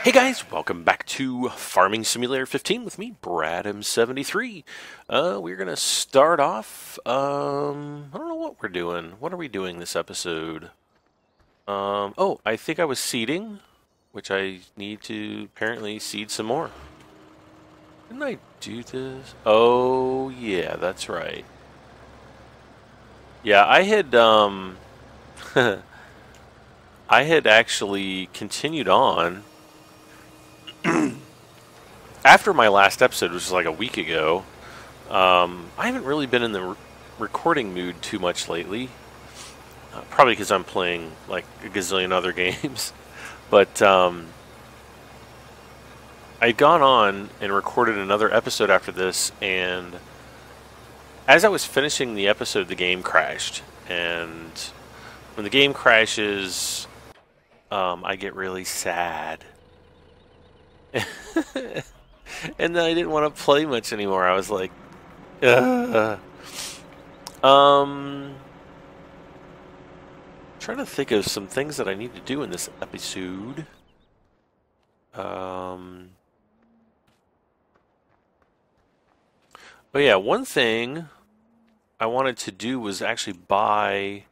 Hey guys, welcome back to Farming Simulator 15 with me, Brad M73. We're gonna start off. I don't know what we're doing. What are we doing this episode? Oh, I think I was seeding, which I need to apparently seed some more. Didn't I do this? Oh yeah, that's right. Yeah, I had I had actually continued on. After my last episode, which was like a week ago, I haven't really been in the recording mood too much lately. Probably because I'm playing like a gazillion other games. But I'd gone on and recorded another episode after this, and as I was finishing the episode, the game crashed. And when the game crashes, I get really sad. And then I didn't want to play much anymore. I was like, ugh. Trying to think of some things that I need to do in this episode. But yeah, one thing I wanted to do was actually buy.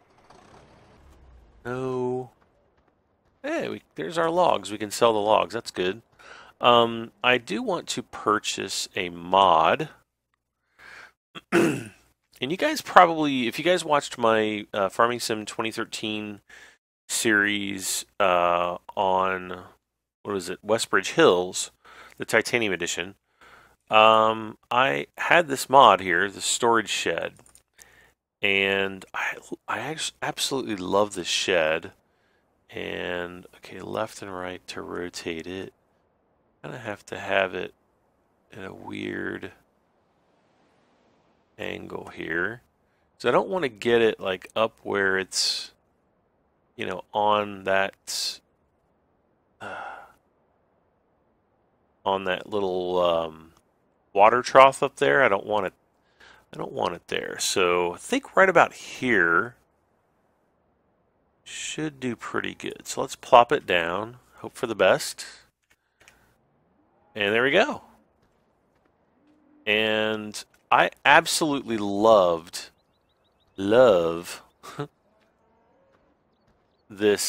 No. Hey, there's our logs. We can sell the logs. That's good. I do want to purchase a mod. And you guys probably, if you guys watched my Farming Sim 2013 series on, what was it, Westbridge Hills, the Titanium Edition, I had this mod here, the storage shed. And I actually absolutely love this shed. And, okay, left and right to rotate it. Kind of have to have it in a weird angle here, so I don't want to get it like up where it's, you know, on that little water trough up there. I don't want it. I don't want it there. So I think right about here should do pretty good. So let's plop it down. Hope for the best. And there we go. And I absolutely love this.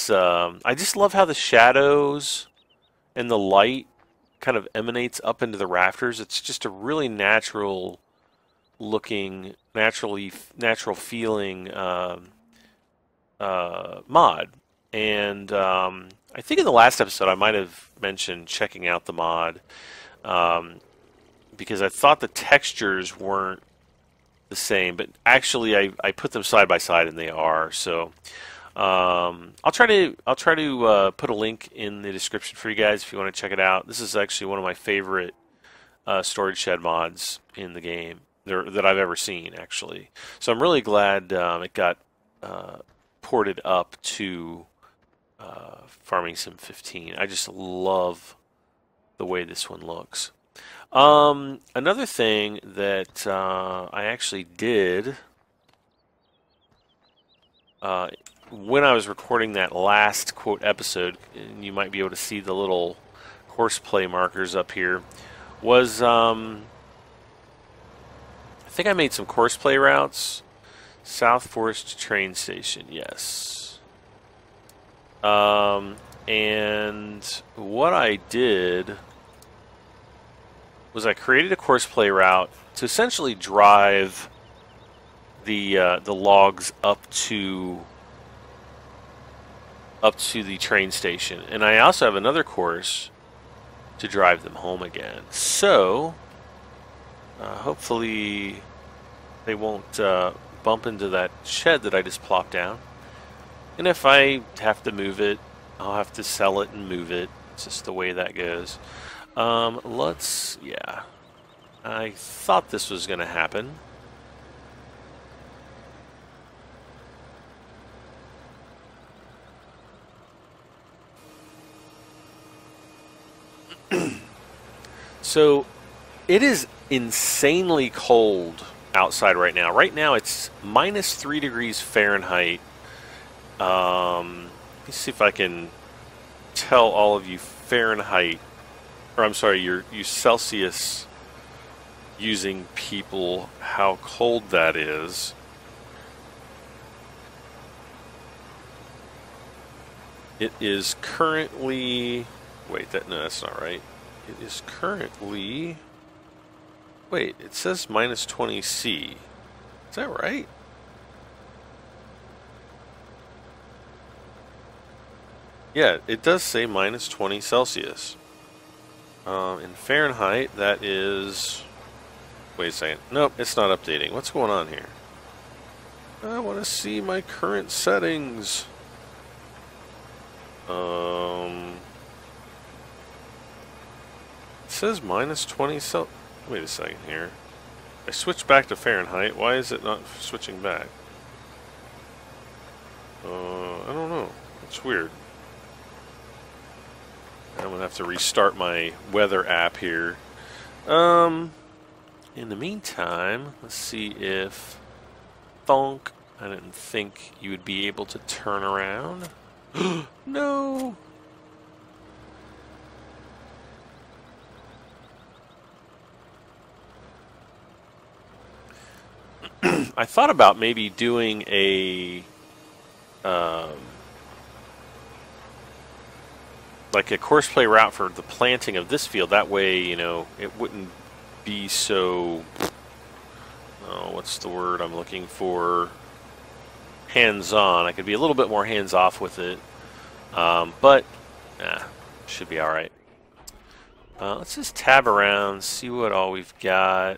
I just love how the shadows and the light kind of emanates up into the rafters. It's just a really natural looking, natural feeling mod. And I think in the last episode I might have mentioned checking out the mod because I thought the textures weren't the same, but actually I put them side by side and they are. So I'll try to put a link in the description for you guys if you want to check it out. This is actually one of my favorite storage shed mods in the game that I've ever seen, actually. So I'm really glad it got ported up to Farming Sim 15. I just love the way this one looks. Another thing that I actually did when I was recording that last quote episode, and you might be able to see the little horseplay markers up here, was I think I made some courseplay routes. South Forest train station, yes. And what I did was I created a courseplay route to essentially drive the logs up to the train station, and I also have another course to drive them home again. So hopefully they won't bump into that shed that I just plopped down. And if I have to move it, I'll have to sell it and move it. It's just the way that goes. Yeah. I thought this was going to happen. So, it is insanely cold outside right now. Right now it's minus 3 degrees Fahrenheit. Let me see if I can tell all of you Fahrenheit, or I'm sorry, you Celsius using people how cold that is. It is currently, wait, no, that's not right. It is currently, wait, it says minus 20 C. Is that right? Yeah, it does say minus 20 Celsius. In Fahrenheit, that is, wait a second. Nope, it's not updating. What's going on here? I want to see my current settings. It says minus 20 Cel. Wait a second here. I switched back to Fahrenheit. Why is it not switching back? I don't know. It's weird. I'm gonna have to restart my weather app here. In the meantime, let's see if Thonk. I didn't think you would be able to turn around. No. I thought about maybe doing a like a courseplay route for the planting of this field. That way, you know, it wouldn't be so, oh, what's the word I'm looking for? Hands-on. I could be a little bit more hands-off with it, but should be all right. Let's just tab around, see what all we've got.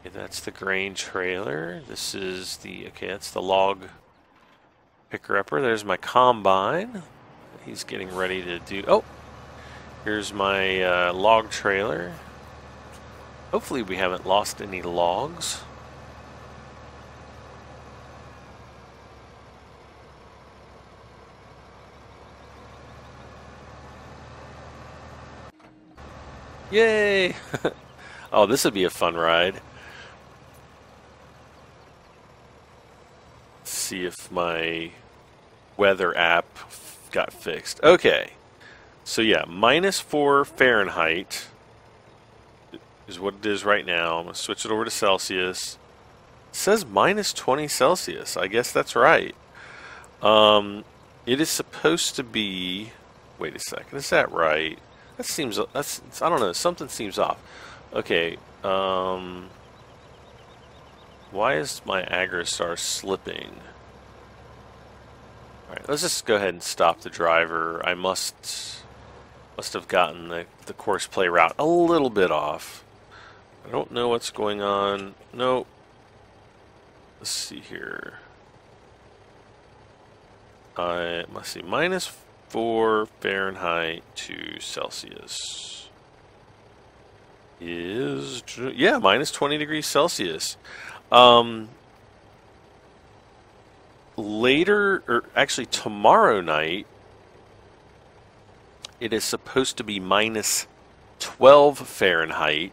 Okay, that's the grain trailer. This is the, okay, that's the log picker-upper. There's my combine. He's getting ready to do, oh, here's my log trailer. Hopefully we haven't lost any logs. Yay! Oh, this would be a fun ride. Let's see if my weather app got fixed. Okay. So yeah, minus 4 Fahrenheit is what it is right now. I'm going to switch it over to Celsius. It says minus 20 Celsius. I guess that's right. It is supposed to be, wait a second, is that right? That seems, that's, I don't know, something seems off. Okay, why is my Agrostar slipping? Alright, let's just go ahead and stop the driver. I must have gotten the course play route a little bit off. I don't know what's going on. Nope. Let's see here. I must see, minus 4 Fahrenheit to Celsius is, yeah, minus 20 degrees Celsius. Later, or actually tomorrow night, it is supposed to be minus 12 Fahrenheit,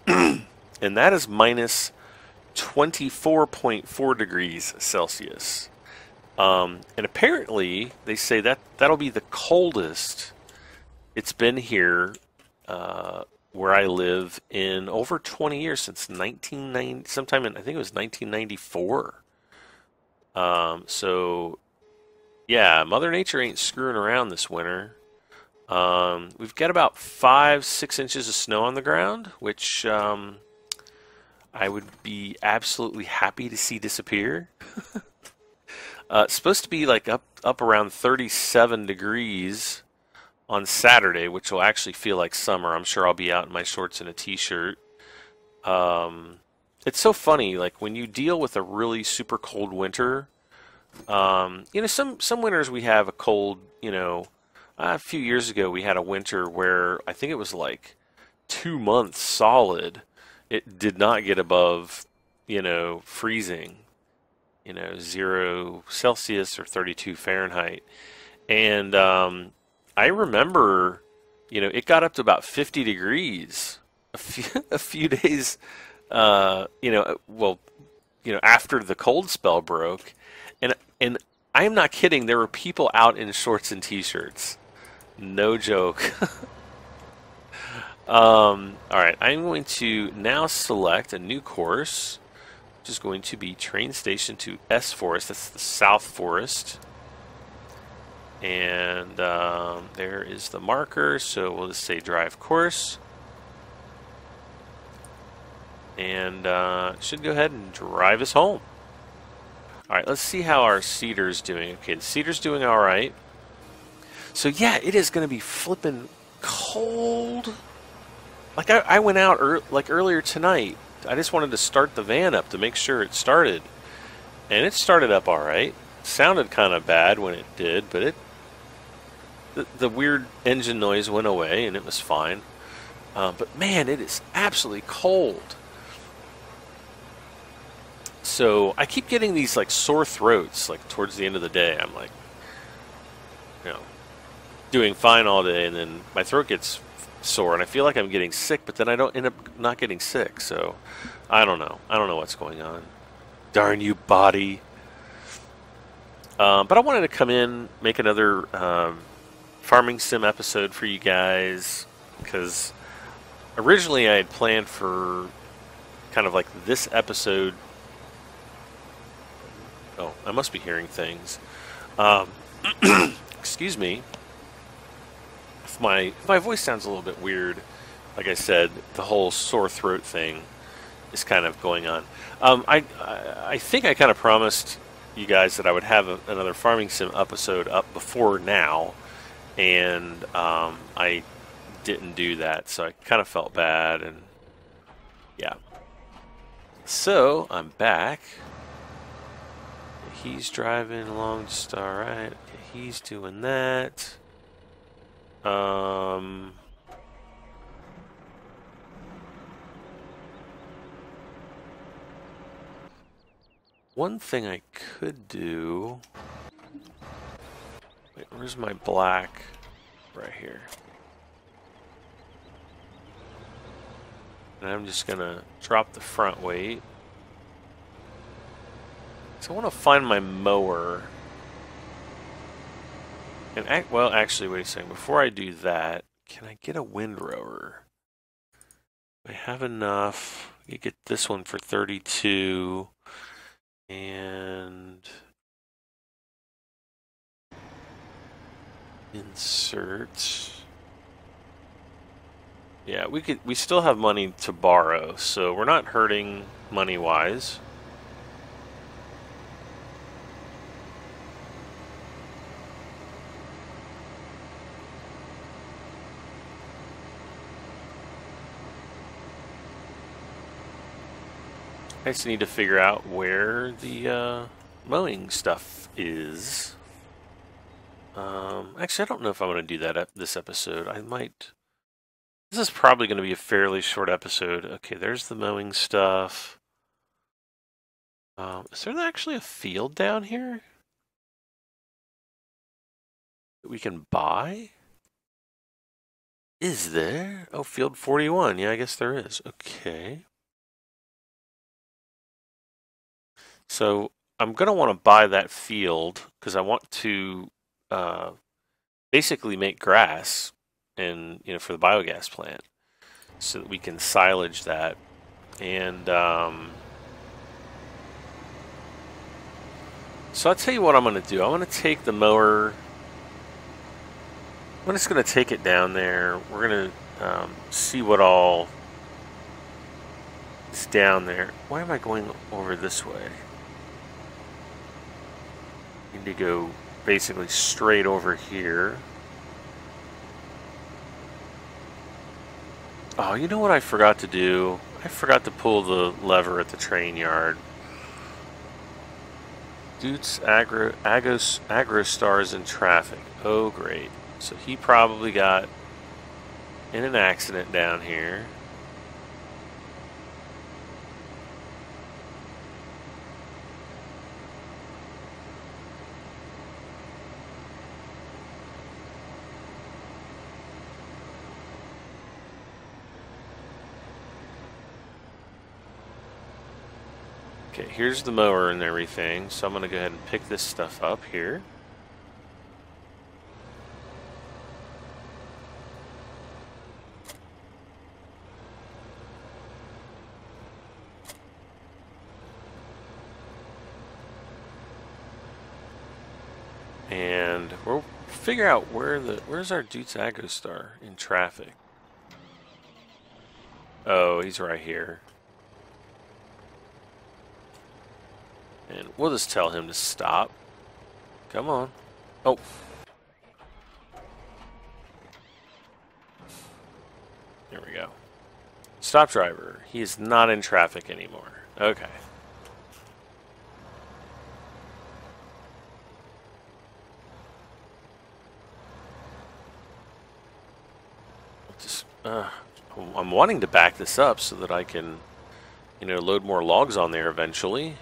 and that is minus 24.4 degrees Celsius. And apparently, they say that that'll be the coldest it's been here where I live in over 20 years, since 1990, sometime in, I think it was 1994. So, yeah, Mother Nature ain't screwing around this winter. We've got about 5-6 inches of snow on the ground, which I would be absolutely happy to see disappear. It's supposed to be like up around 37 degrees on Saturday, which will actually feel like summer. I'm sure I'll be out in my shorts and a t-shirt. It's so funny, like when you deal with a really super cold winter, you know, some winters we have a cold, you know, a few years ago we had a winter where I think it was like 2 months solid. It did not get above, you know, freezing, you know, 0 Celsius or 32 Fahrenheit. And I remember, you know, it got up to about 50 degrees a few days, you know, well, you know, after the cold spell broke. And I am not kidding, there were people out in shorts and t-shirts. No joke. All right, I'm going to now select a new course, which is going to be train station to S Forest. That's the South Forest. And there is the marker, so we'll just say drive course. And it should go ahead and drive us home. All right, let's see how our cedar's doing. Okay, the cedar's doing all right. So yeah, it is going to be flipping cold. Like I went out earlier tonight. I just wanted to start the van up to make sure it started, and it started up all right. Sounded kind of bad when it did, but the weird engine noise went away and it was fine. But man, it is absolutely cold. So I keep getting these like sore throats like towards the end of the day. I'm like, you know, doing fine all day, and then my throat gets sore and I feel like I'm getting sick, but then I don't end up not getting sick. So I don't know. I don't know what's going on. Darn you, body. But I wanted to come in, make another farming sim episode for you guys, because originally I had planned for kind of like this episode. Oh, I must be hearing things. Excuse me. If my voice sounds a little bit weird, like I said, the whole sore throat thing is kind of going on. I think I kind of promised you guys that I would have another farming sim episode up before now, and I didn't do that, so I kind of felt bad, and yeah. So I'm back. He's driving along just all right. He's doing that. One thing I could do. Wait, where's my black? Right here. And I'm just gonna drop the front weight. So I want to find my mower. And well, actually, wait a second. Before I do that, can I get a windrower? I have enough. You get this one for 32. And insert. Yeah, we still have money to borrow, so we're not hurting money-wise. I just need to figure out where the mowing stuff is. Actually, I don't know if I'm going to do that this episode. I might. This is probably going to be a fairly short episode. Okay, there's the mowing stuff. Is there actually a field down here that we can buy? Is there? Oh, field 41. Yeah, I guess there is. Okay. So I'm going to want to buy that field because I want to basically make grass and for the biogas plant so that we can silage that. And so I'll tell you what I'm going to do. I'm going to take the mower. I'm just going to take it down there. We're going to see what all is down there. Why am I going over this way? Need to go basically straight over here. Oh, you know what I forgot to do? I forgot to pull the lever at the train yard. Deutz-Fahr stars in traffic. Oh, great. So he probably got in an accident down here. Okay, here's the mower and everything, so I'm going to go ahead and pick this stuff up here. and we'll figure out where's our Deutz-Fahr star in traffic. Oh, he's right here. And we'll just tell him to stop. Come on. Oh. There we go. Stop, driver. He is not in traffic anymore. Okay. Just, I'm wanting to back this up so that I can, you know, load more logs on there eventually.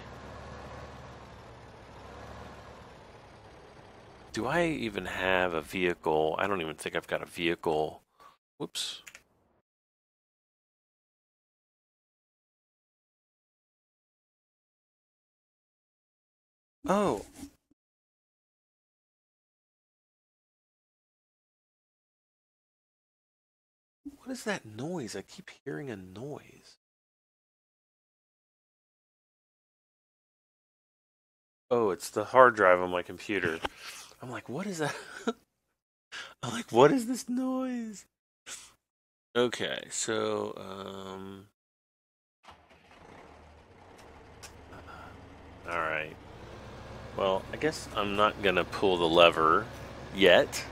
Do I even have a vehicle? I don't even think I've got a vehicle. Whoops. Oh. What is that noise? I keep hearing a noise. Oh, it's the hard drive on my computer. I'm like, what is that? I'm like, what is this noise? Okay, so, alright. Well, I guess I'm not gonna pull the lever yet.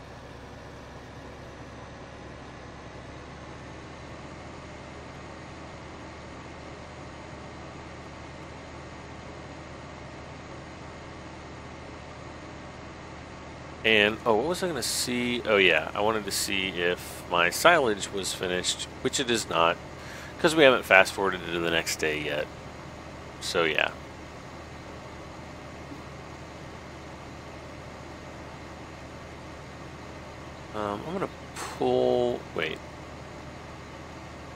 And, oh, what was I going to see? Oh, yeah, I wanted to see if my silage was finished, which it is not, because we haven't fast-forwarded it to the next day yet. So, yeah. I'm going to pull... Wait.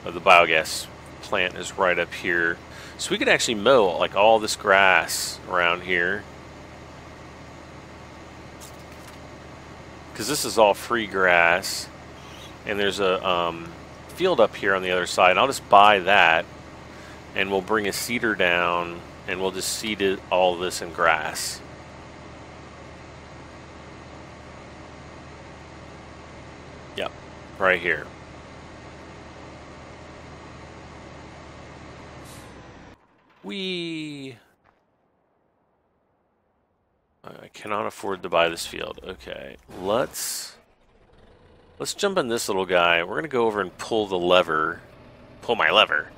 Oh, the biogas plant is right up here. So we could actually mow, like, all this grass around here. Because this is all free grass, and there's a field up here on the other side. I'll just buy that, and we'll bring a seeder down, and we'll just seed it, all this in grass. Yep, right here. I cannot afford to buy this field. Okay, let's jump in this little guy. We're gonna go over and pull the lever. Pull my lever.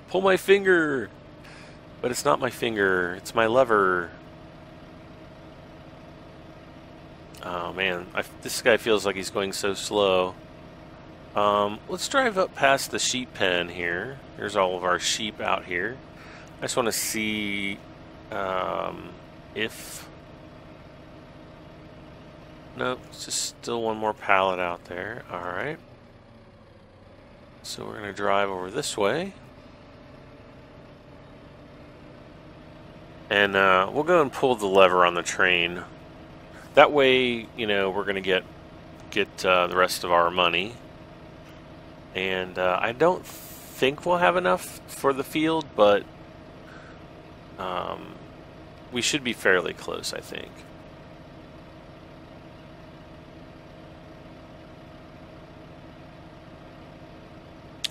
Pull my finger. But it's not my finger. It's my lever. Oh man, this guy feels like he's going so slow. Let's drive up past the sheep pen here. Here's all of our sheep out here. I just want to see if... Nope, it's just still one more pallet out there. Alright. So we're going to drive over this way. And we'll go and pull the lever on the train. That way, you know, we're going to get the rest of our money. And I don't think we'll have enough for the field, but we should be fairly close, I think.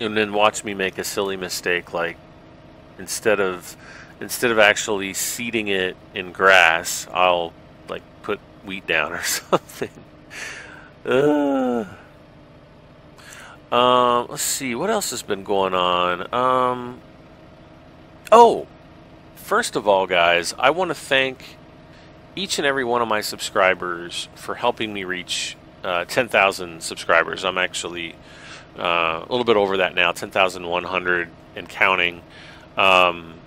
And then watch me make a silly mistake, like instead of actually seeding it in grass, I'll like put wheat down or something. Let's see, what else has been going on? Oh, first of all, guys, I want to thank each and every one of my subscribers for helping me reach 10,000 subscribers. I'm actually a little bit over that now, 10,100 and counting. I'm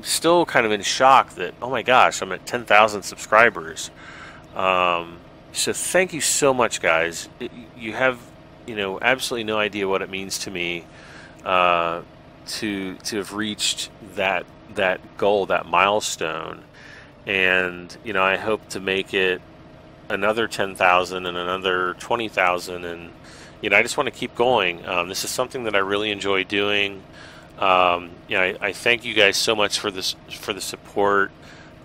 still kind of in shock that, oh my gosh, I'm at 10,000 subscribers. So thank you so much, guys. You have, you know, absolutely no idea what it means to me to have reached that goal, that milestone. And, you know, I hope to make it another 10,000 and another 20,000, and you know, I just want to keep going. This is something that I really enjoy doing. I thank you guys so much for this, for the support.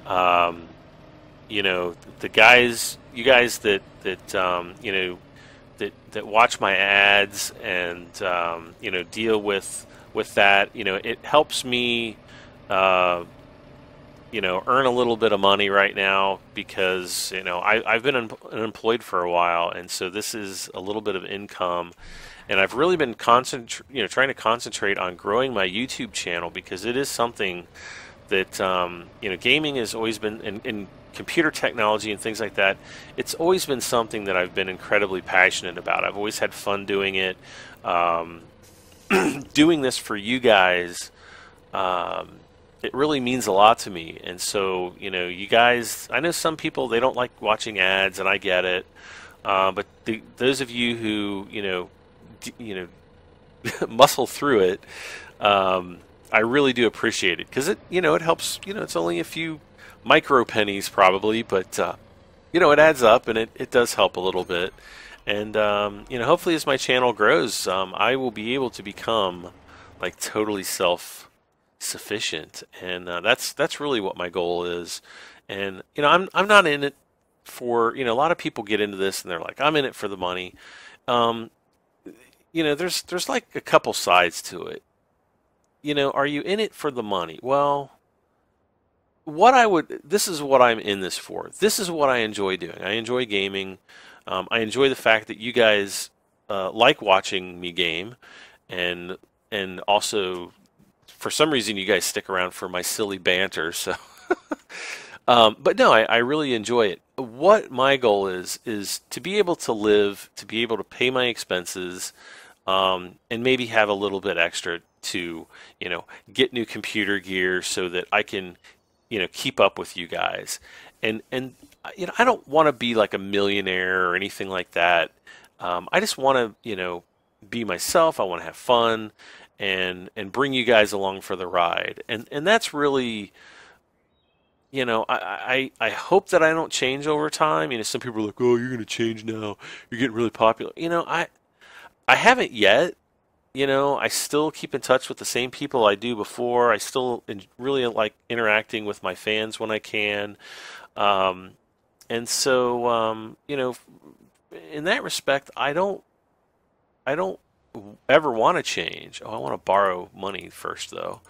Um, the guys, you guys that watch my ads and deal with that. It helps me earn a little bit of money right now because I've been unemployed for a while, and so this is a little bit of income. And I've really been trying to concentrate on growing my YouTube channel because it is something that gaming has always been, in computer technology and things like that. It's always been something that I've been incredibly passionate about. I've always had fun doing it. Um, Doing this for you guys, it really means a lot to me. And so, you guys, I know some people, they don't like watching ads, and I get it. But those of you who, muscle through it, I really do appreciate it because it helps. It's only a few micro pennies probably, but it adds up, and it does help a little bit. And hopefully as my channel grows, I will be able to become like totally self-sufficient, and that's really what my goal is. And I'm not in it for, a lot of people get into this and they're like, I'm in it for the money. Um, there's like a couple sides to it. Are you in it for the money? Well, this is what I'm in this for. This is what I enjoy doing. I enjoy gaming. I enjoy the fact that you guys like watching me game, and also for some reason you guys stick around for my silly banter. So, but no, I really enjoy it. What my goal is to be able to live, to be able to pay my expenses, and maybe have a little bit extra to get new computer gear so that I can keep up with you guys. And I don't want to be like a millionaire or anything like that. I just want to be myself. I want to have fun and bring you guys along for the ride. And that's really, I hope that I don't change over time. Some people are like, oh, you're going to change now. You're getting really popular. I haven't yet. I still keep in touch with the same people I do before. I still really like interacting with my fans when I can. And so, in that respect, I don't ever want to change. Oh, I want to borrow money first, though.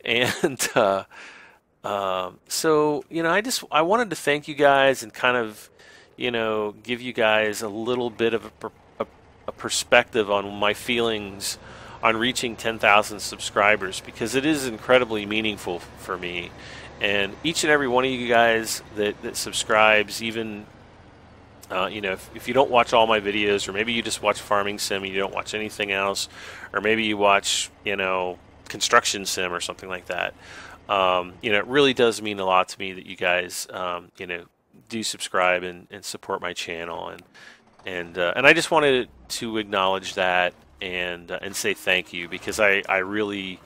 And so, I wanted to thank you guys and kind of, give you guys a little bit of a perspective on my feelings on reaching 10,000 subscribers, because it is incredibly meaningful for me. And each and every one of you guys that subscribes, even if you don't watch all my videos, or maybe you just watch Farming Sim and you don't watch anything else, or maybe you watch Construction Sim or something like that, it really does mean a lot to me that you guys do subscribe and support my channel, and I just wanted to acknowledge that and say thank you, because I really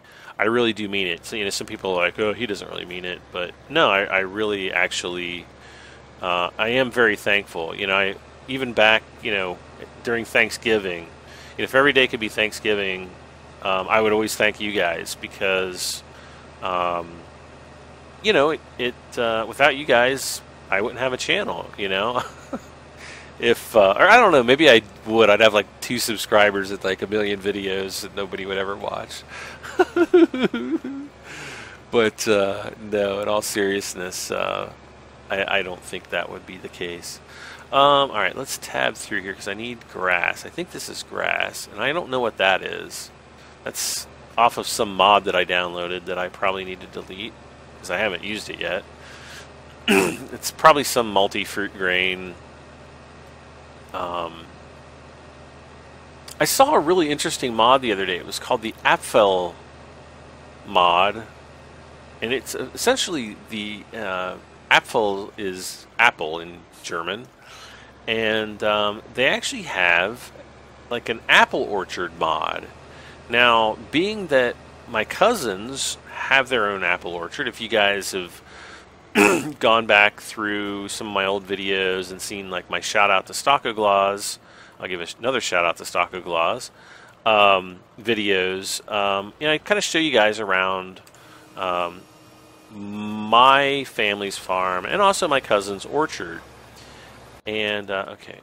do mean it. So some people are like, oh, he doesn't really mean it, but no, I really actually I am very thankful. Even back during Thanksgiving, if every day could be Thanksgiving, I would always thank you guys, because without you guys I wouldn't have a channel. If or I don't know, maybe I would. I'd have like 2 subscribers and like 1 million videos that nobody would ever watch. But no, in all seriousness, I don't think that would be the case. All right, let's tab through here because I need grass. I think this is grass, and I don't know what that is. That's off of some mod that I downloaded that I probably need to delete because I haven't used it yet. It's probably some multi-fruit grain. I saw a really interesting mod the other day. It was called the Apfel mod, and it's essentially the Apfel is apple in German, and they actually have like an apple orchard mod. Now, being that my cousins have their own apple orchard, if you guys have gone back through some of my old videos and seen like my shout out to Stockoglass, I'll give another shout out to Stockoglass. videos, I kind of show you guys around my family's farm and also my cousin's orchard. And okay,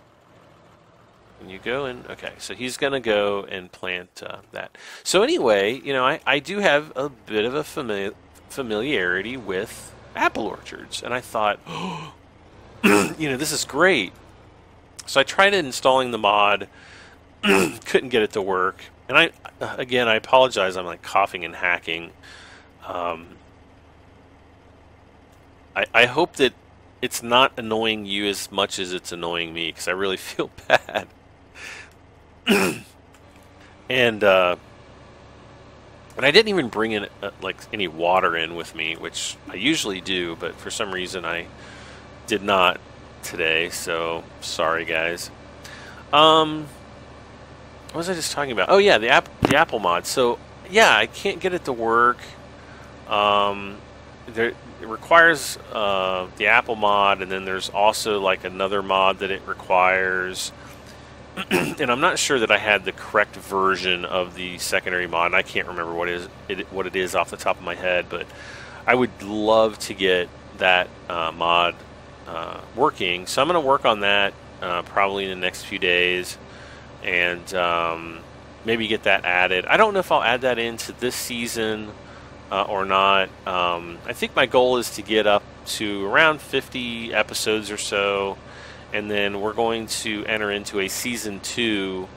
and you go and okay, so he's gonna go and plant that. So anyway, I do have a bit of a familiarity with apple orchards, and I thought, this is great. So I tried installing the mod, couldn't get it to work, and I apologize. I'm like coughing and hacking. I hope that it's not annoying you as much as it's annoying me, because I really feel bad. And I didn't even bring in like any water in with me, which I usually do, but for some reason I did not today. So sorry, guys. What was I just talking about? Oh yeah, the apple mod. So yeah, I can't get it to work. It requires the apple mod, and then there's also like another mod that it requires. And I'm not sure that I had the correct version of the secondary mod, and I can't remember what it is off the top of my head, but I would love to get that mod working. So I'm going to work on that probably in the next few days, and maybe get that added. I don't know if I'll add that into this season or not. I think my goal is to get up to around 50 episodes or so, and then we're going to enter into a season 2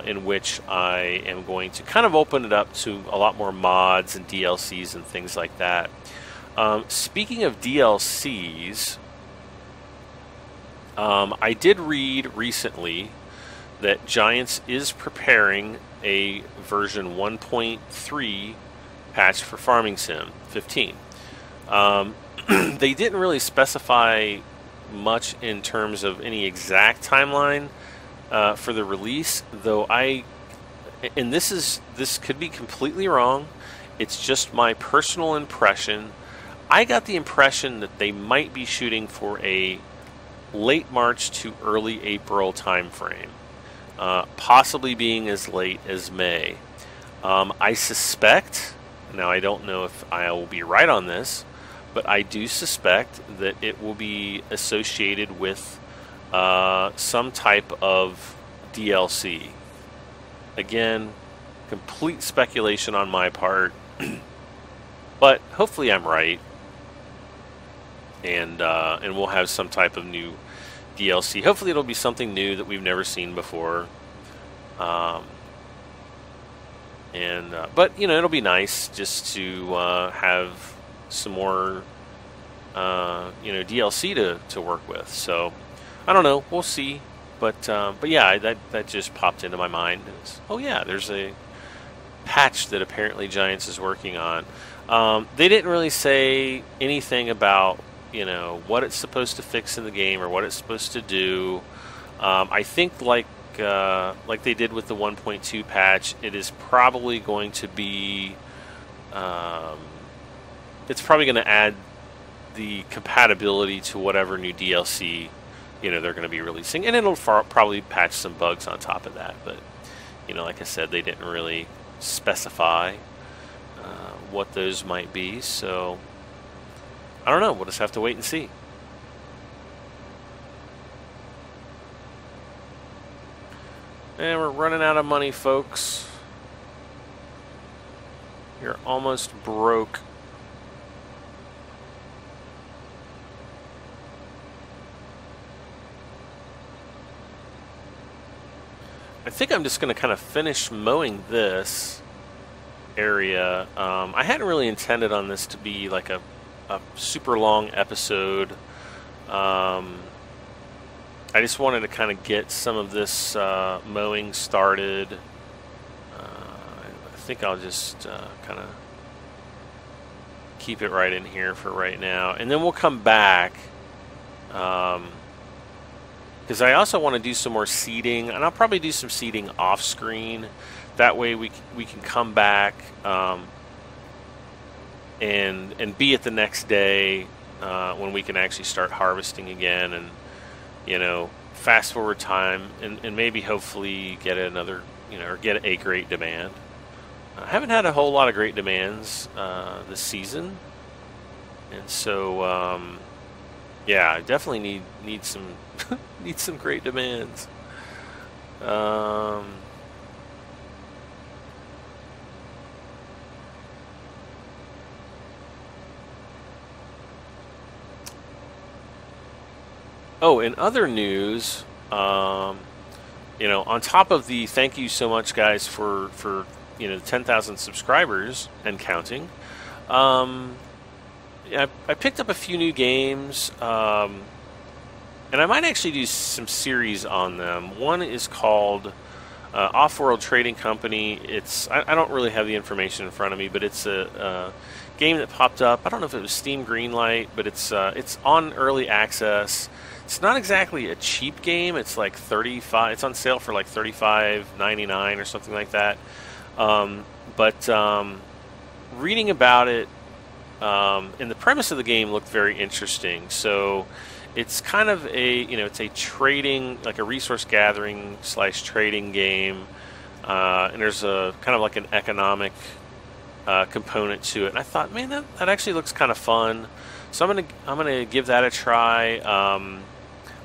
in which I am going to kind of open it up to a lot more mods and DLCs and things like that. Speaking of DLCs, I did read recently that Giants is preparing a version 1.3 patch for Farming Sim 15. They didn't really specify much in terms of any exact timeline for the release, though and this could be completely wrong. It's just my personal impression. I got the impression that they might be shooting for a late March to early April time frame, possibly being as late as May. I suspect, now I don't know if I will be right on this, but I do suspect that it will be associated with some type of DLC. Again, complete speculation on my part, but hopefully I'm right, and we'll have some type of new DLC. Hopefully it'll be something new that we've never seen before. But it'll be nice just to have some more DLC to work with. So I don't know, we'll see. But yeah, that just popped into my mind. Oh yeah, there's a patch that apparently Giants is working on. They didn't really say anything about what it's supposed to fix in the game or what it's supposed to do. I think like they did with the 1.2 patch, it is probably going to be it's probably going to add the compatibility to whatever new DLC they're going to be releasing, and it'll probably patch some bugs on top of that. But like I said, they didn't really specify what those might be, so I don't know. We'll just have to wait and see. And we're running out of money, folks. You're almost broke. I think I'm just going to kind of finish mowing this area. I hadn't really intended on this to be like a super long episode. I just wanted to kind of get some of this mowing started. I think I'll just kind of keep it right in here for right now, and then we'll come back because I also want to do some more seeding, and I'll probably do some seeding off screen. That way we can come back and be at the next day when we can actually start harvesting again, and fast forward time and maybe hopefully get another, or get a great demand. I haven't had a whole lot of great demands this season, and so yeah, I definitely need some need some great demands. Oh, in other news, on top of the thank you so much, guys, for 10,000 subscribers and counting. I picked up a few new games, and I might actually do some series on them. One is called Off-World Trading Company. I don't really have the information in front of me, but it's a game that popped up. I don't know if it was Steam Greenlight, but it's on early access. It's not exactly a cheap game. It's like 35. It's on sale for like $35.99 or something like that. But reading about it, and the premise of the game looked very interesting. So it's kind of it's a trading, like a resource gathering / trading game, and there's a kind of like an economic component to it. And I thought, man, that actually looks kind of fun. So I'm gonna give that a try.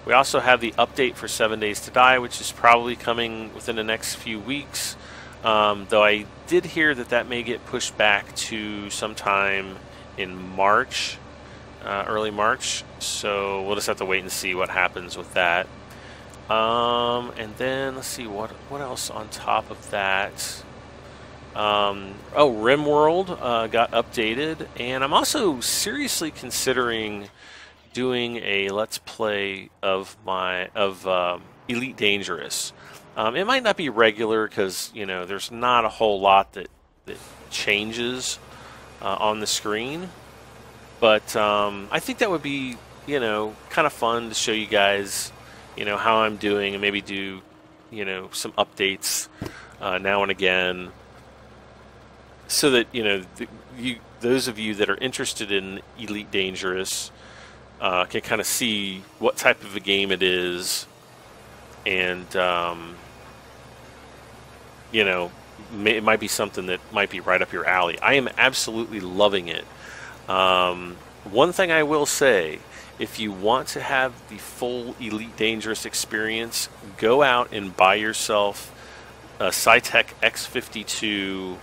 We also have the update for 7 Days to Die, which is probably coming within the next few weeks. Though I did hear that may get pushed back to sometime in March, early March. So we'll just have to wait and see what happens with that. And then let's see what else on top of that. RimWorld got updated, and I'm also seriously considering doing a let's play of Elite Dangerous. It might not be regular because there's not a whole lot that changes on the screen, but I think that would be kind of fun to show you guys how I'm doing, and maybe do some updates now and again, so that those of you that are interested in Elite Dangerous can kind of see what type of a game it is, and it might be something that might be right up your alley. I am absolutely loving it. One thing I will say, if you want to have the full Elite Dangerous experience, go out and buy yourself a Cytec X52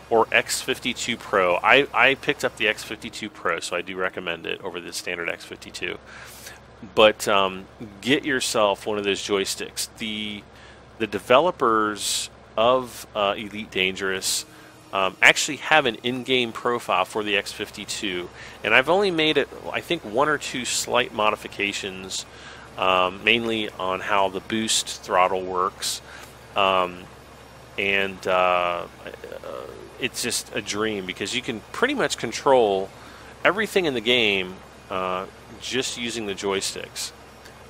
or X52 Pro. I picked up the X52 Pro, so I do recommend it over the standard X52. But get yourself one of those joysticks. The developers of Elite Dangerous actually have an in-game profile for the X52, and I've only made it, I think, one or two slight modifications, mainly on how the boost throttle works, and it's just a dream because you can pretty much control everything in the game just using the joysticks,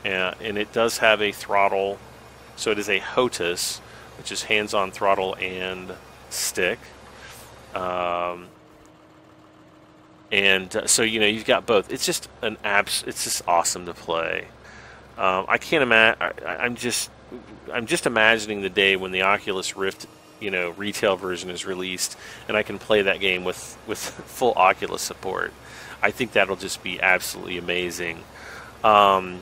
and it does have a throttle, so it is a HOTAS, which is hands-on throttle and stick, and so you've got both. It's just it's just awesome to play. I can't imagine. I'm just imagining the day when the Oculus Rift retail version is released and I can play that game with full Oculus support. I think that'll just be absolutely amazing. And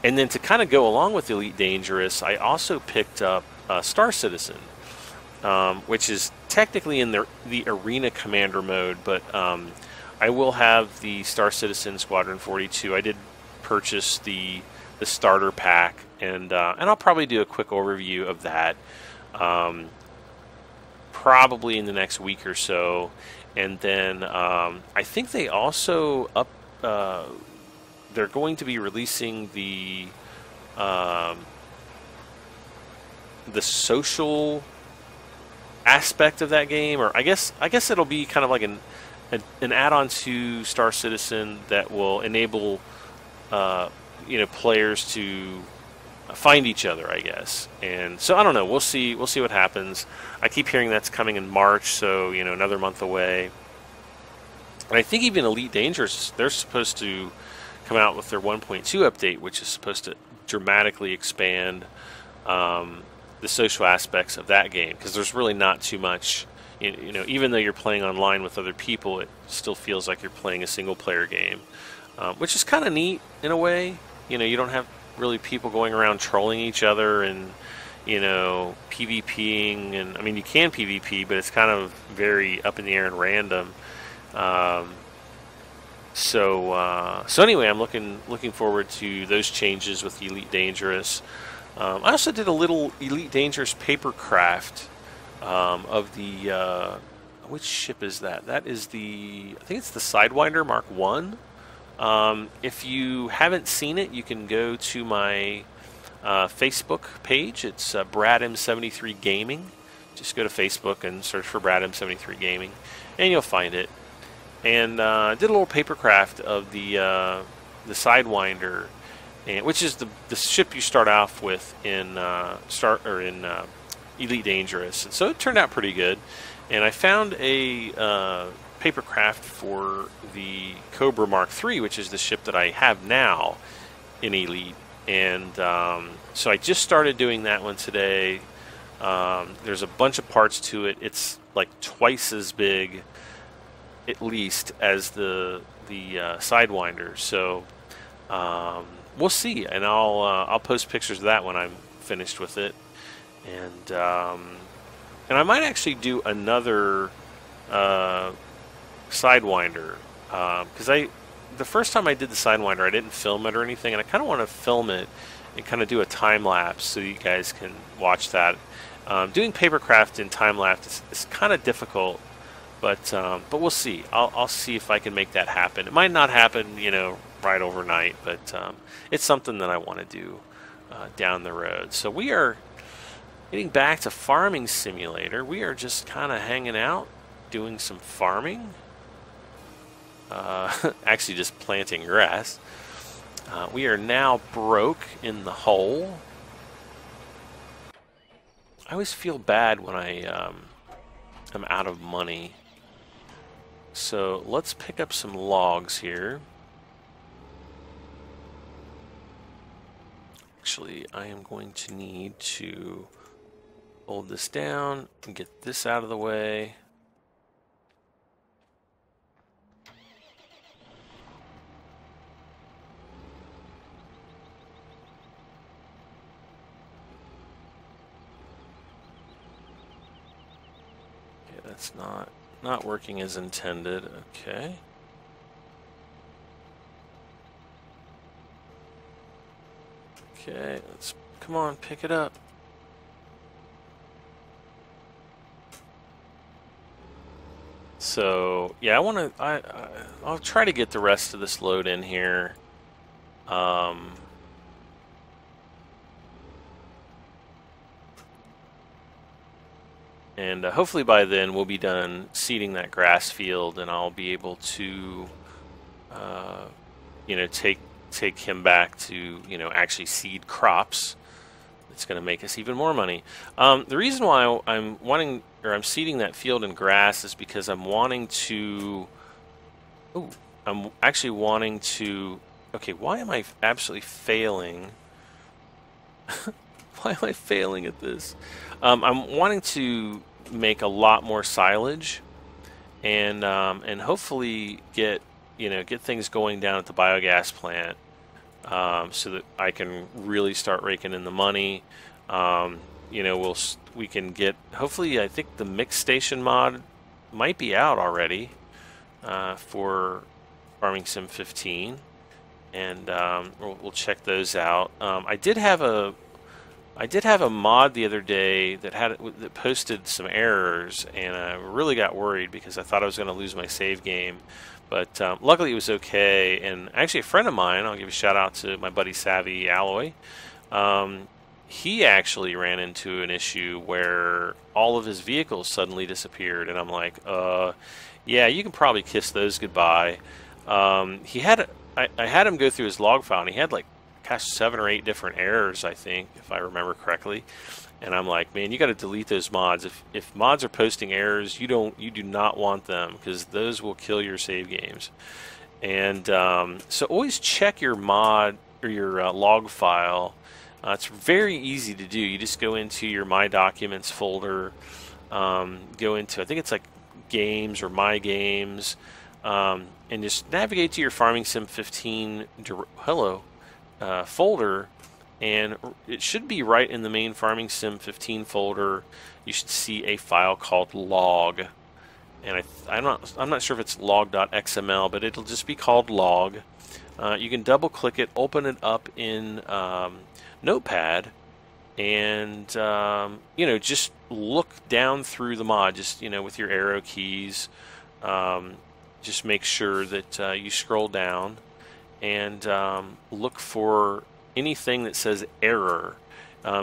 then to kind of go along with Elite Dangerous, I also picked up Star Citizen, which is technically in the Arena Commander mode, but I will have the Star Citizen Squadron 42. I did purchase the starter pack, and I'll probably do a quick overview of that probably in the next week or so. And then I think they also they're going to be releasing the social aspect of that game, or I guess it'll be kind of like an add-on to Star Citizen that will enable players to find each other, I guess. And so I don't know. We'll see what happens. I keep hearing that's coming in March, so another month away. And I think even Elite Dangerous, they're supposed to come out with their 1.2 update, which is supposed to dramatically expand the social aspects of that game, because there's really not too much. You know, even though you're playing online with other people, it still feels like you're playing a single-player game, which is kind of neat in a way. You know, you don't have really people going around trolling each other and, you know, PvPing, and I mean, you can PvP, but it's kind of very up in the air and random. So anyway, I'm looking forward to those changes with Elite Dangerous. I also did a little Elite Dangerous paper craft of the which ship is that? That is the, I think it's the Sidewinder Mark 1. If you haven't seen it, you can go to my Facebook page. It's Brad M73 Gaming. Just go to Facebook and search for Brad M73 Gaming, and you'll find it. And I did a little paper craft of the Sidewinder, and which is the ship you start off with in Elite Dangerous. And so it turned out pretty good. And I found a paper craft for the Cobra Mark III, which is the ship that I have now in Elite. And so I just started doing that one today. There's a bunch of parts to it. It's like twice as big, at least, as the Sidewinder. So we'll see, and I'll post pictures of that when I'm finished with it. And I might actually do another Sidewinder, because the first time I did the Sidewinder, I didn't film it or anything, and I kind of want to film it and kind of do a time lapse so you guys can watch that. Doing papercraft in time lapse is kind of difficult, but we'll see. I'll see if I can make that happen. It might not happen, you know, right overnight, but it's something that I want to do down the road. So we are getting back to Farming Simulator. We are just kind of hanging out, doing some farming. Actually just planting grass. We are now broke in the hole. I always feel bad when I'm out of money. So let's pick up some logs here. Actually, I am going to need to hold this down and get this out of the way. Okay, that's not working as intended. Okay. Okay, let's come on, pick it up. So yeah, I'll try to get the rest of this load in here. And hopefully by then we'll be done seeding that grass field, and I'll be able to, you know, take him back to, you know, actually seed crops. It's going to make us even more money. The reason why I'm seeding that field in grass is because I'm wanting to. Oh, I'm actually wanting to. Okay, why am I absolutely failing? Why am I failing at this? I'm wanting to make a lot more silage, and hopefully get things going down at the biogas plant, so that I can really start raking in the money. You know, we can get, hopefully, I think the mix station mod might be out already for Farming Sim 15, and we'll check those out. I did have a mod the other day that posted some errors, and I really got worried because I thought I was going to lose my save game. But luckily it was okay, and actually a friend of mine, I'll give a shout out to my buddy Savvy Alloy, he actually ran into an issue where all of his vehicles suddenly disappeared, and I'm like, yeah, you can probably kiss those goodbye. I had him go through his log file, and he had like, gosh, 7 or 8 different errors, I think, if I remember correctly. And I'm like, man, you got to delete those mods. If mods are posting errors, you do not want them, because those will kill your save games. And so always check your mod or your log file It's very easy to do. You just go into your My Documents folder, go into, I think it's like Games or My Games, and just navigate to your Farming Sim 15 folder, and it should be right in the main Farming Sim 15 folder. You should see a file called log, and I'm not sure if it's log.xml, but it'll just be called log. You can double click it, open it up in Notepad, and just look down through the mod, just with your arrow keys. Just make sure that you scroll down and look for anything that says error.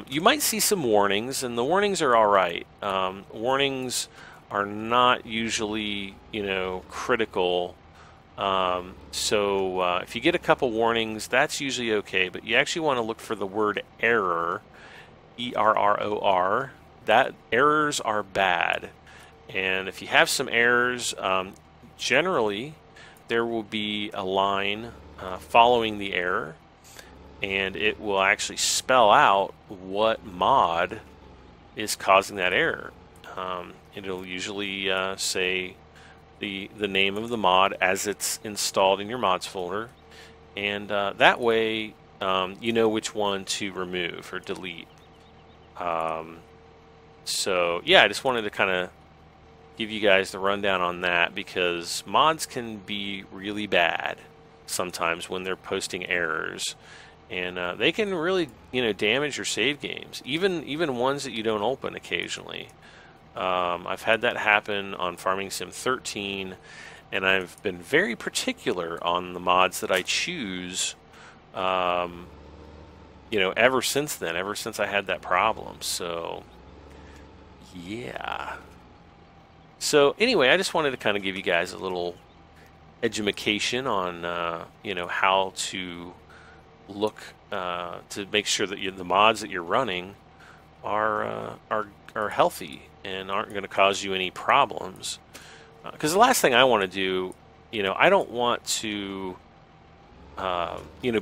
You might see some warnings, and the warnings are all right. Warnings are not usually critical. So if you get a couple warnings, that's usually okay, but you actually want to look for the word error, ERROR. That errors are bad. And if you have some errors, generally there will be a line following the error, and it will actually spell out what mod is causing that error. It'll usually say the name of the mod as it's installed in your mods folder, and that way you know which one to remove or delete. So yeah, I just wanted to kind of give you guys the rundown on that, because mods can be really bad sometimes when they're posting errors, and they can really damage your save games, even ones that you don't open occasionally. I've had that happen on Farming Sim 13, and I've been very particular on the mods that I choose, ever since then, ever since I had that problem. So, yeah. So, anyway, I just wanted to kind of give you guys a little edumacation on, how to look to make sure that the mods that you're running are healthy and aren't going to cause you any problems. Because the last thing I want to do, I don't want to,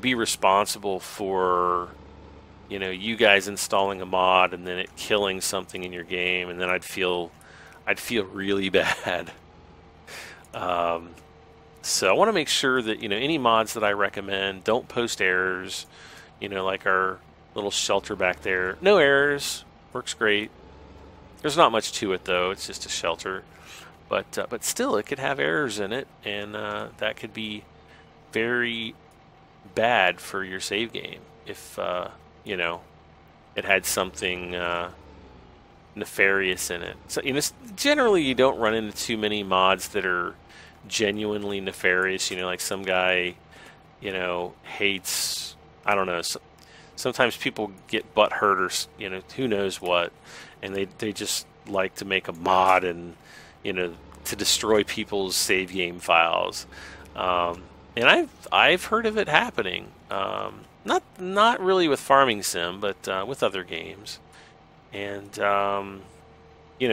be responsible for, you guys installing a mod and then it killing something in your game, and then I'd feel really bad. So I want to make sure that any mods that I recommend don't post errors. Like our little shelter back there, no errors, works great. There's not much to it though; it's just a shelter, but still, it could have errors in it, and that could be very bad for your save game if it had something nefarious in it. So generally you don't run into too many mods that are genuinely nefarious. Like some guy hates, I don't know, sometimes people get butt hurt or who knows what, and they just like to make a mod and to destroy people's save game files. And I've heard of it happening, not really with Farming Sim, but with other games. And the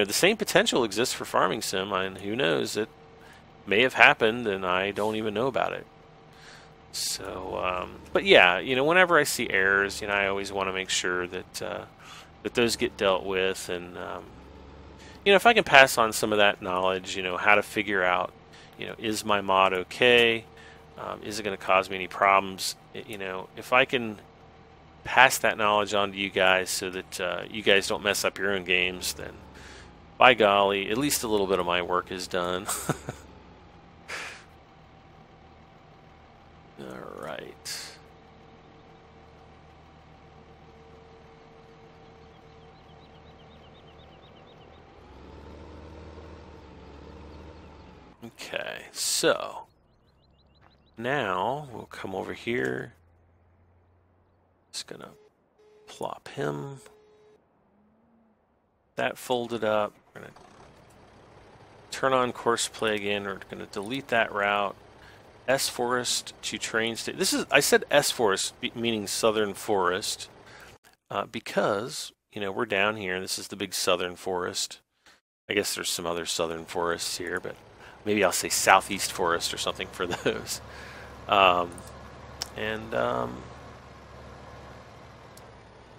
same potential exists for Farming Sim, and who knows, it may have happened and I don't even know about it. So, but yeah, whenever I see errors, I always want to make sure that that those get dealt with, and if I can pass on some of that knowledge, how to figure out, is my mod okay? Is it going to cause me any problems? If I can pass that knowledge on to you guys so that you guys don't mess up your own games, then by golly, at least a little bit of my work is done. All right. Okay, so now we'll come over here. Just gonna plop him. That folded up. We're gonna turn on course play again. We're gonna delete that route. S Forest to train station. I said S Forest meaning Southern Forest because we're down here. This is the big Southern Forest. I guess there's some other Southern Forests here, but maybe I'll say Southeast Forest or something for those.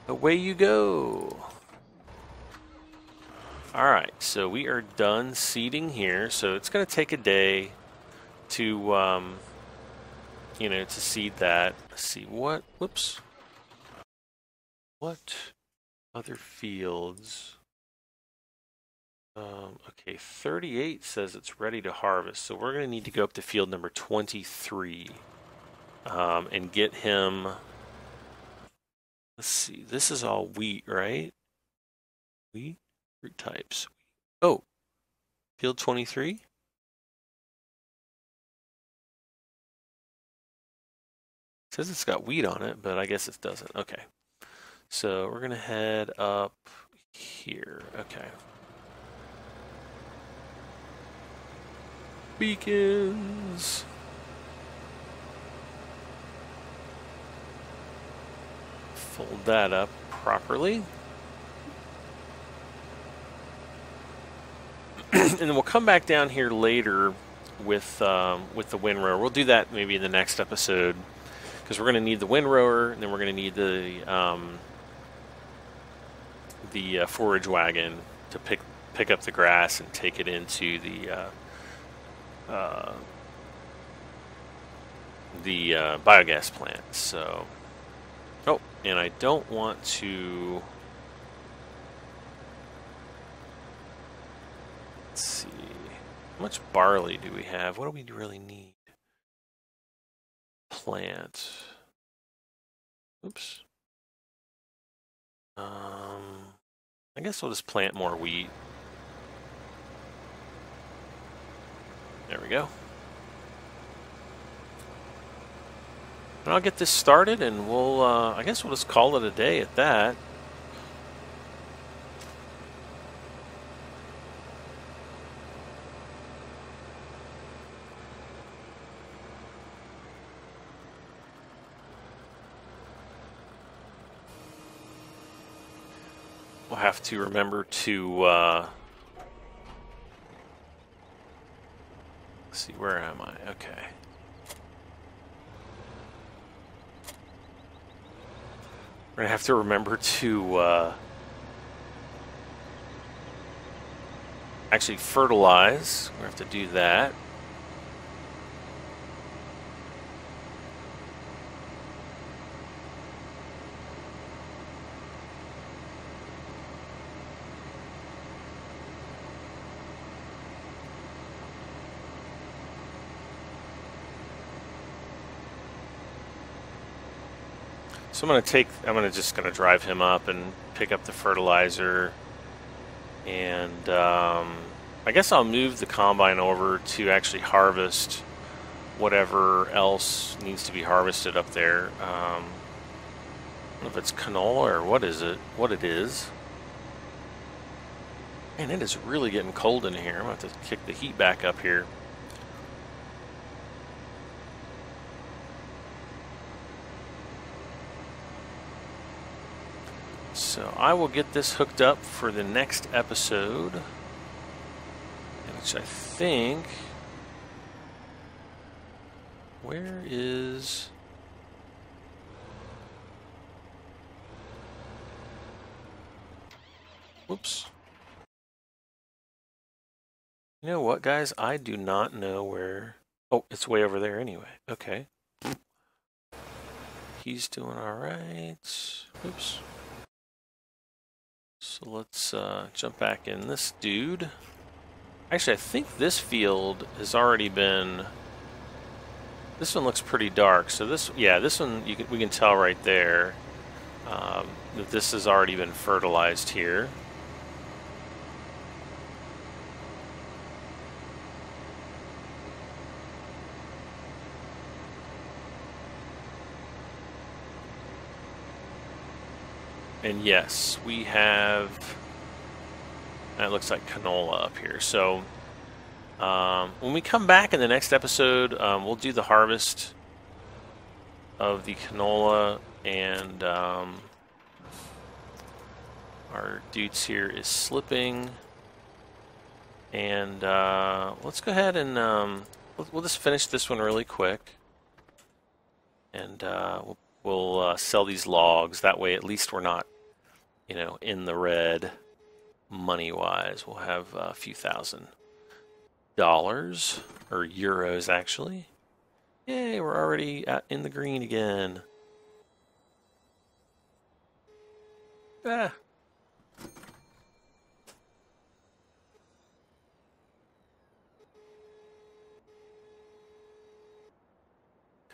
Away you go. Alright, so we are done seeding here. So it's going to take a day to, you know, to seed that. Let's see, whoops. What other fields? Okay, 38 says it's ready to harvest. So we're going to need to go up to field number 23 and get him. Let's see, this is all wheat, right? Wheat? Fruit types. Oh, field 23? It says it's got wheat on it, but I guess it doesn't. Okay. So we're going to head up here. Okay. Beacons. Fold that up properly. And then we'll come back down here later with the windrower. We'll do that maybe in the next episode because we're going to need the windrower, and then we're going to need the forage wagon to pick up the grass and take it into the biogas plant. So, oh, and I don't want to. Let's see. How much barley do we have? What do we really need? Plant. Oops. I guess we'll just plant more wheat. There we go. And I'll get this started, and we'll. I guess we'll just call it a day at that. We'll have to remember to, let's see, where am I? Okay. We're going to have to remember to actually fertilize. We're going to have to do that. So I'm just gonna drive him up and pick up the fertilizer, and I guess I'll move the combine over to actually harvest whatever else needs to be harvested up there. I don't know if it's canola or what it is. Man, it is really getting cold in here. I'm gonna have to kick the heat back up here. So I will get this hooked up for the next episode, which I think, where is, whoops. You know what, guys? I do not know where, oh, it's way over there anyway. Okay. He's doing all right. Oops. So let's jump back in this dude. Actually, I think this field has already been. This one looks pretty dark. So this one we can tell right there that this has already been fertilized here. And yes, we have, that looks like canola up here. So when we come back in the next episode, we'll do the harvest of the canola, and our Deutz here is slipping. And let's go ahead and we'll just finish this one really quick. And we'll sell these logs. That way, at least we're not you know, in the red money-wise. We'll have a few $1,000 or euros actually. Yay, we're already in the green again. Ah.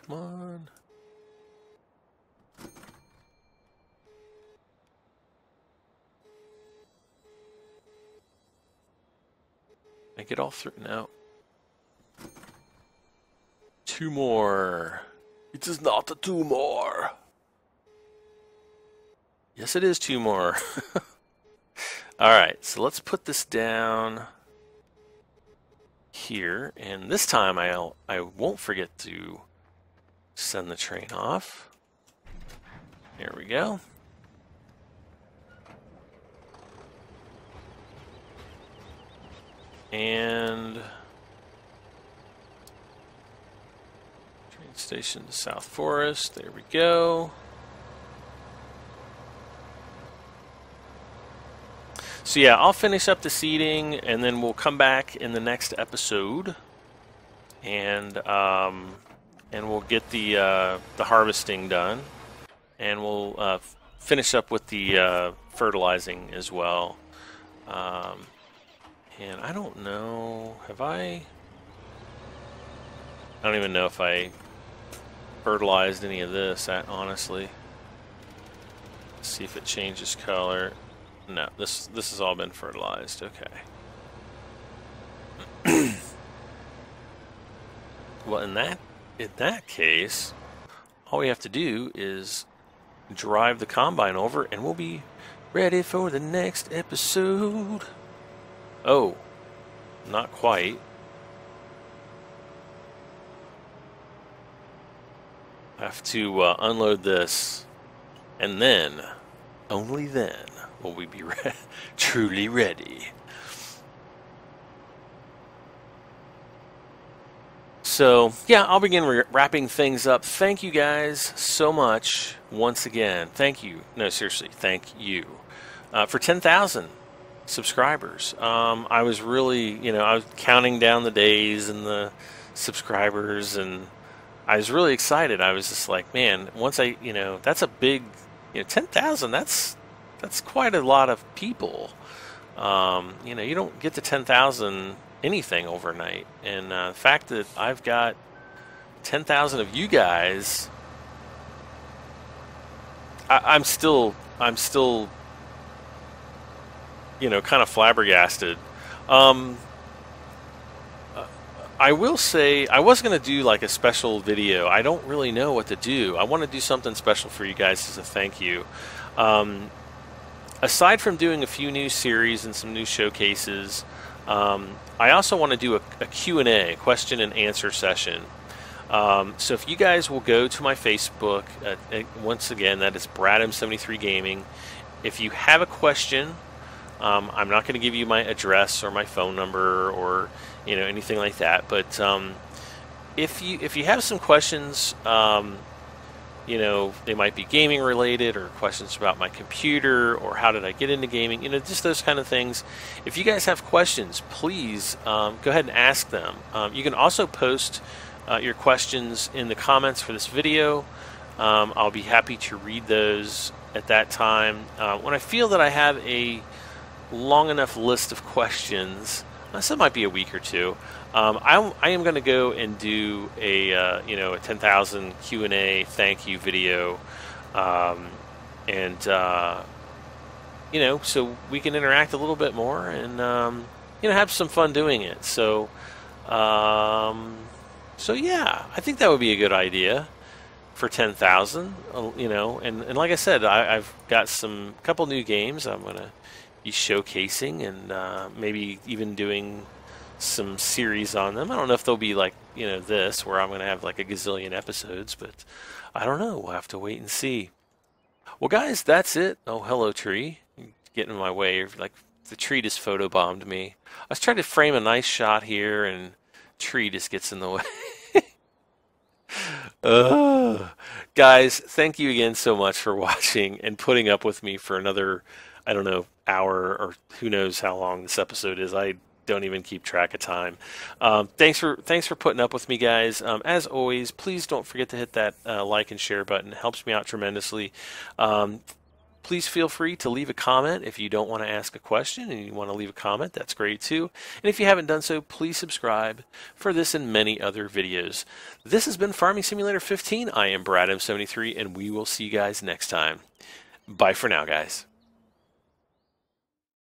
Come on. Make it all through now. 2 more. It is not a 2 more. Yes, it is 2 more. Alright, so let's put this down here. And this time I won't forget to send the train off. There we go. And train station to South Forest. There we go. So yeah, I'll finish up the seeding, and then we'll come back in the next episode, and we'll get the harvesting done, and we'll finish up with the fertilizing as well. And I don't know, I don't even know if I fertilized any of this, honestly. Let's see if it changes color. No, this has all been fertilized. Okay. Well, in that case, all we have to do is drive the combine over, and we'll be ready for the next episode. Oh, not quite. I have to unload this, and then, only then, will we be truly ready. So, yeah, I'll begin wrapping things up. Thank you guys so much once again. Thank you. No, seriously, thank you. For 10,000 subscribers. I was really, I was counting down the days and the subscribers, and I was really excited. I was just like, man, once that's a big, 10,000, that's quite a lot of people. You don't get to 10,000 anything overnight, and the fact that I've got 10,000 of you guys, I'm still kind of flabbergasted. I will say, I was going to do like a special video. I don't really know what to do. I want to do something special for you guys as a thank you. Aside from doing a few new series and some new showcases, I also want to do a Q&A, question and answer session. So if you guys will go to my Facebook, once again, that is BradM73 Gaming. If you have a question, I'm not going to give you my address or my phone number or anything like that. But if you have some questions, they might be gaming related, or questions about my computer, or how did I get into gaming, just those kind of things. If you guys have questions, please go ahead and ask them. You can also post your questions in the comments for this video. I'll be happy to read those at that time. When I feel that I have a long enough list of questions, so it might be a week or two, I am going to go and do a 10,000 Q&A thank you video, so we can interact a little bit more and have some fun doing it. So yeah, I think that would be a good idea for 10,000. And like I said, I've got a couple new games I'm going to be showcasing, and maybe even doing some series on them. I don't know if they'll be like this, where I'm going to have like a gazillion episodes, but I don't know. We'll have to wait and see. Well, guys, that's it. Oh, hello, tree. You're getting in my way. Like, the tree just photobombed me. I was trying to frame a nice shot here, and tree just gets in the way. Ugh. Guys, thank you again so much for watching and putting up with me for another, I don't know, hour or who knows how long this episode is. I don't even keep track of time. Thanks for putting up with me, guys. As always, please don't forget to hit that like and share button. It helps me out tremendously. Um, Please feel free to leave a comment if you don't want to ask a question and you want to leave a comment. That's great too. And if you haven't done so, please subscribe for this and many other videos. This has been Farming Simulator 15. I am Brad M73, and we will see you guys next time. Bye for now, guys.